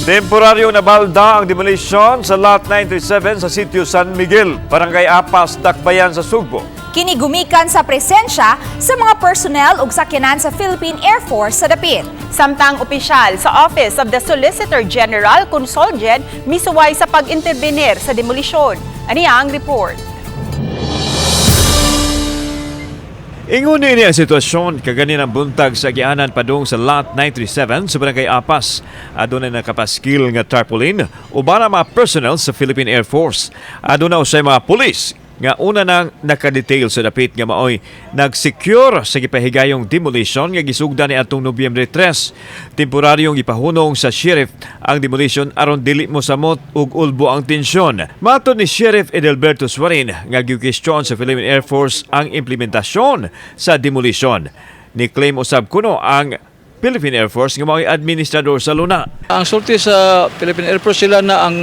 Temporaryong nabalda ang demolition sa Lot 937 sa sitio San Miguel, Barangay Apas, Dakbayan sa Sugbo. Kini gumikan sa presensya sa mga personnel ug sakyanan sa Philippine Air Force sa dapit. Samtang opisyal sa Office of the Solicitor General Consulgen misuway sa pag-intervenir sa demolisyon. Aniya ang report. Ingon ni ang sitwasyon kaganinang buntag sa agianan padung sa Lot 937 sa Barangay Apas. Adunay nakapaskil nga tarpaulin uban ang mga personnel sa Philippine Air Force. Aduna usay mga pulis nga una nang nakadetail sa dapit nga maoy nag-secure sa gipahigayong demolition nga gisugdan ni atong Nobyembre 3. Temporaryong ipahunong sa sheriff ang demolition aron dili mo samot ug ulbo ang tensyon. Matod ni Sheriff Edelberto Suarin nga gikwestiyon sa Philippine Air Force ang implementasyon sa demolition. Ni-claim usab kuno ang Philippine Air Force nga maoy administrador sa Luna. Ang sulti sa Philippine Air Force sila na ang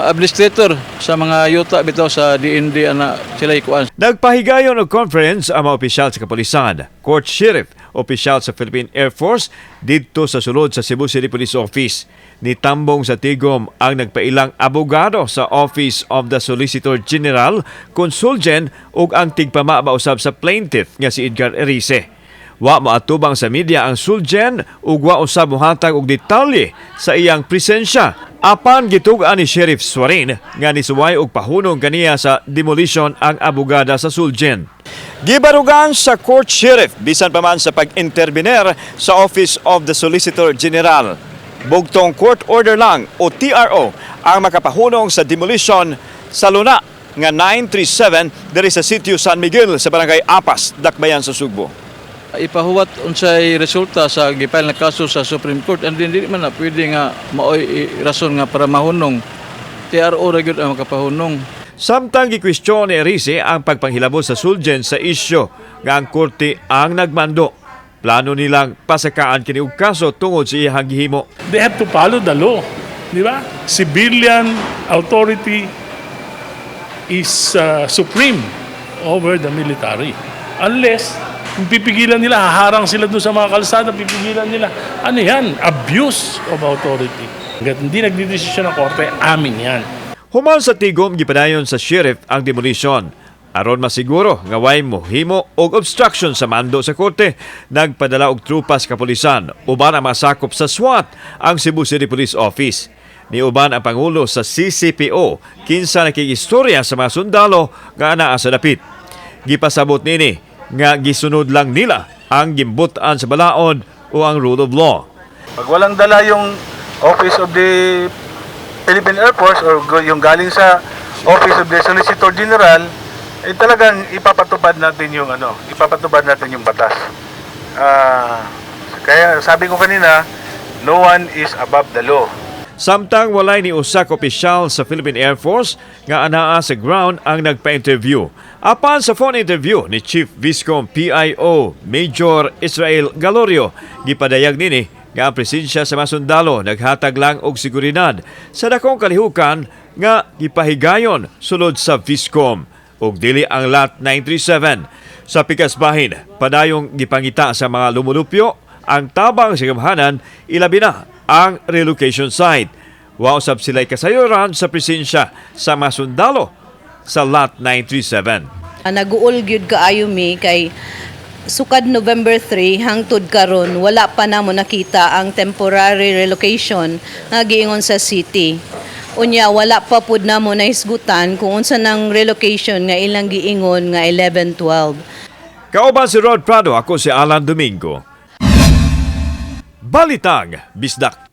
administrator sa mga yuta bitaw sa DND ana sila ikuan. Nagpahigayon og conference ang mga opisyal sa kapulisan, court sheriff, opisyal sa Philippine Air Force didto sa sulod sa Cebu City Police Office. Nitambong sa tigom ang nagpailang abogado sa Office of the Solicitor General Consulgen ug ang tigpamaba usab sa plaintiff nga si Edgar Erice. Wa maatubang sa media ang Sulgen ug wa usab mohatag og detalye sa iyang presensya. Apan gitugaan ni Sheriff Suarin nga nisuway og pahunong kaniya sa demolition ang abogada sa Sulgen. Gibarugan sa court sheriff bisan pa man sa pag-intervenir sa Office of the Solicitor General. Bugtong court order lang o TRO ang makapahunong sa demolition sa Luna nga 937 diri sa sitio San Miguel sa Barangay Apas, Dakbayan sa Sugbo. Ipahuwat unsay resulta sa gipile na kaso sa Supreme Court and dili man na pwede nga maoy rason nga para mahunong. TRO ra gyud ang makapahunong. Samtang gikwestiyon ni Erice ang pagpanghilabot sa Sulgen sa isyo nga ang korte ang nagmando. Plano nilang pasakaan kini og kaso tungod sa iyang gihimo. They have to follow the law, di ba? Civilian authority is supreme over the military. Unless kung pipigilan nila, haharang sila doon sa mga kalsada, pipigilan nila. Ano yan? Abuse of authority. Hanggat hindi nagdidesisyon ng korte, amin yan. Human sa tigom gipadayon sa sheriff ang demolition. Aron masiguro nga way mohimo og obstruction sa mando sa korte, nagpadala og trupas kapulisan uban ang masakop sa SWAT ang Cebu City Police Office. Niuban ang pangulo sa CCPO kinsa nakigistorya sa mga sundalo nga anaa sa dapit. Gipasabot nini nga gisunod lang nila ang gimbutan sa balaod o ang rule of law. Pag walang dala yung Office of the Philippine Air Force or yung galing sa Office of the Solicitor General, eh talagang ipapatupad natin yung batas. Kaya sabi ko kanina, no one is above the law. Samtang walay ni usa ka opisyal sa Philippine Air Force nga anaa sa ground ang nagpa-interview. Apan sa phone interview ni Chief Viscom PIO Major Israel Galorio, gipadayag nini nga ang presensya sa mga sundalo naghatag lang og seguridad sa dakong kalihukan nga gipahigayon sulod sa Viscom ug dili ang Lot 937. Sa pikas bahin, padayong gipangita sa mga lumulupyo ang tabang sa gamhanan, ilabi na ang relocation site. Wa usab sila'y kasayuran sa presensya sa mga sundalo sa Lot 937. Naguol gyud kaayo mi kay sukad November 3 hangtod karon wala pa namo nakita ang temporary relocation nga giingon sa city. Unya wala pa pud namo nahisgutan kung unsa nang relocation nga ilang giingon nga 11-12. Kauban si Rod Prado, ako si Alan Domingo. Balitang Bisdak.